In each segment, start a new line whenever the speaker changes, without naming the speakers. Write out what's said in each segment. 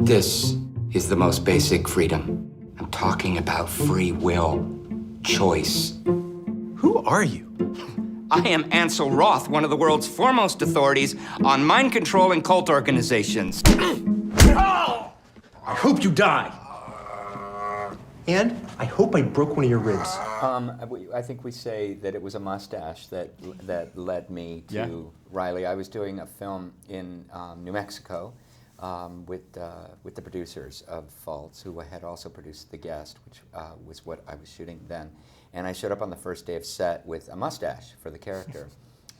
This is the most basic freedom. I'm talking about free will, choice.
Who are you?
I am Ansel Roth, one of the world's foremost authorities on mind control and cult organizations.
I hope you die. And I hope I broke one of your ribs.
I think we say that it was a mustache that led me to Riley. I was doing a film in New Mexico with the producers of Faults, who had also produced The Guest, which was what I was shooting then. And I showed up on the first day of set with a mustache for the character.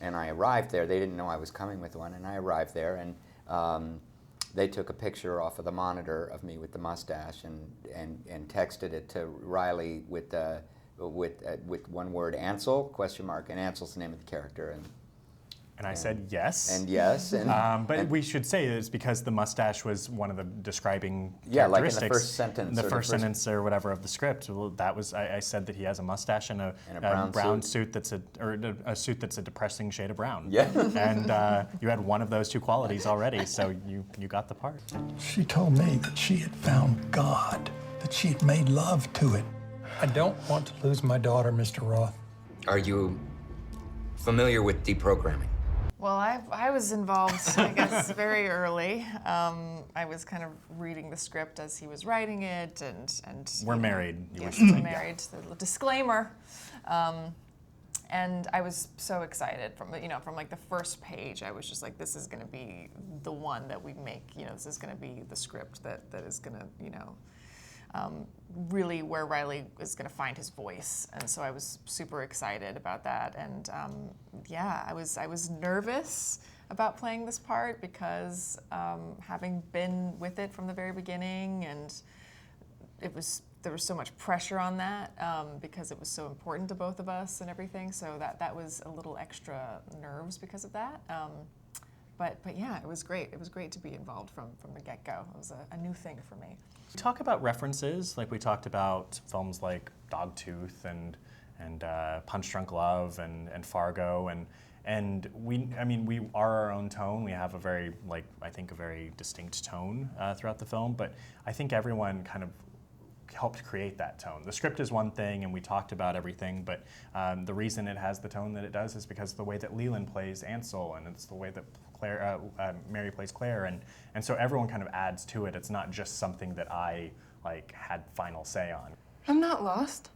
And I arrived there. They didn't know I was coming with one. And I arrived there, and they took a picture off of the monitor of me with the mustache and texted it to Riley with one word, Ansel, ? And Ansel's the name of the character.
And I said yes.
And yes.
But we should say it's because the mustache was one of the describing
like
characteristics.
in the first sentence.
The first sentence or whatever of the script. Well, that was I said that he has a mustache and a brown suit that's a suit that's a depressing shade of brown.
Yeah.
And you had one of those two qualities already, so you got the part.
She told me that she had found God, that she had made love to it. I don't want to lose my daughter, Mr. Roth.
Are you familiar with deprogramming?
Well, I was involved, I guess, very early. I was kind of reading the script as he was writing it, and
we're married.
Yes, we're married. The disclaimer. And I was so excited from like the first page. I was just like, this is going to be the one that we make. This is going to be the script that is going to really where Riley is going to find his voice, and so I was super excited about that. And I was nervous about playing this part because having been with it from the very beginning, and there was so much pressure on that because it was so important to both of us and everything. So that was a little extra nerves because of that. But yeah, it was great. It was great to be involved from the get-go. It was a new thing for me.
We talk about references, like we talked about films like Dogtooth and Punch Drunk Love and Fargo, and we are our own tone. We have a very a very distinct tone throughout the film, but I think everyone kind of helped create that tone. The script is one thing, and we talked about everything, but the reason it has the tone that it does is because of the way that Leland plays Ansel, and it's the way that Mary plays Claire, and so everyone kind of adds to it. It's not just something that I had final say on.
I'm not lost.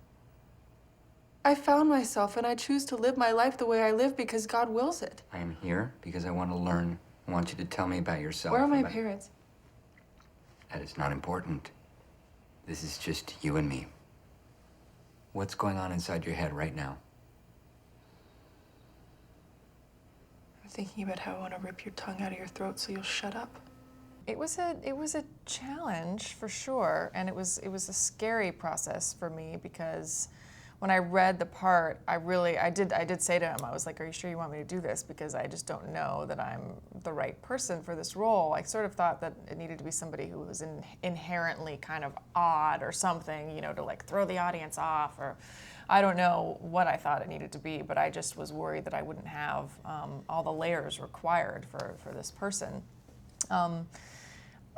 I found myself, and I choose to live my life the way I live because God wills it.
I am here because I want to learn. I want you to tell me about yourself.
Where are my parents?
That is not important. This is just you and me. What's going on inside your head right now?
I'm thinking about how I want to rip your tongue out of your throat so you'll shut up.
It was a challenge for sure, and it was a scary process for me because when I read the part, I did say to him, I was like, "Are you sure you want me to do this? Because I just don't know that I'm the right person for this role." I sort of thought that it needed to be somebody who was inherently kind of odd or something, to throw the audience off, or I don't know what I thought it needed to be, but I just was worried that I wouldn't have all the layers required for this person.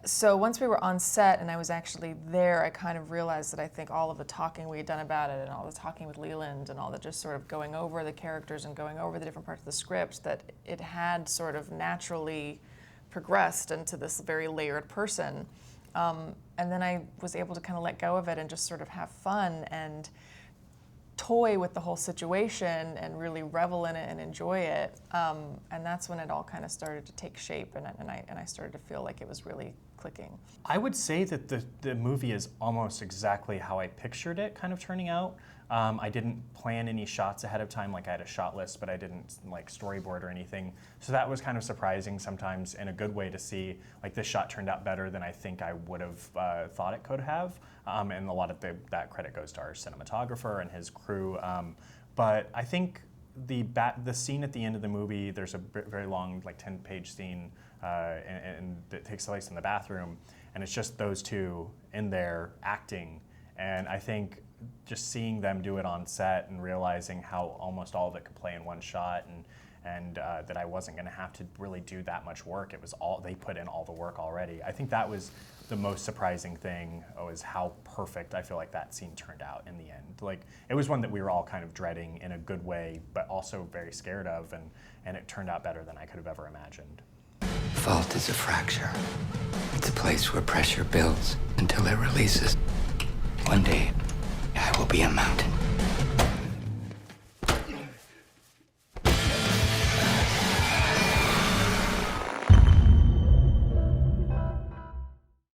So once we were on set and I was actually there, I kind of realized that I think all of the talking we had done about it and all the talking with Leland and all the just sort of going over the characters and going over the different parts of the script, that it had sort of naturally progressed into this very layered person. And then I was able to kind of let go of it and just sort of have fun and toy with the whole situation and really revel in it and enjoy it. And that's when it all kind of started to take shape, and I started to feel like it was really clicking.
I would say that the movie is almost exactly how I pictured it kind of turning out. I didn't plan any shots ahead of time, I had a shot list, but I didn't storyboard or anything. So that was kind of surprising sometimes in a good way to see, this shot turned out better than I think I would have thought it could have. And a lot of that credit goes to our cinematographer and his crew. But I think the scene at the end of the movie, there's a very long, 10-page scene, and it takes place in the bathroom, and it's just those two in there acting. And I think just seeing them do it on set and realizing how almost all of it could play in one shot, and that I wasn't going to have to really do that much work. It was all, they put in all the work already. I think that was the most surprising thing, was how perfect I feel like that scene turned out in the end. Like, it was one that we were all kind of dreading in a good way, but also very scared of, and it turned out better than I could have ever imagined.
Fault is a fracture. It's a place where pressure builds until it releases. One day, I will be a mountain.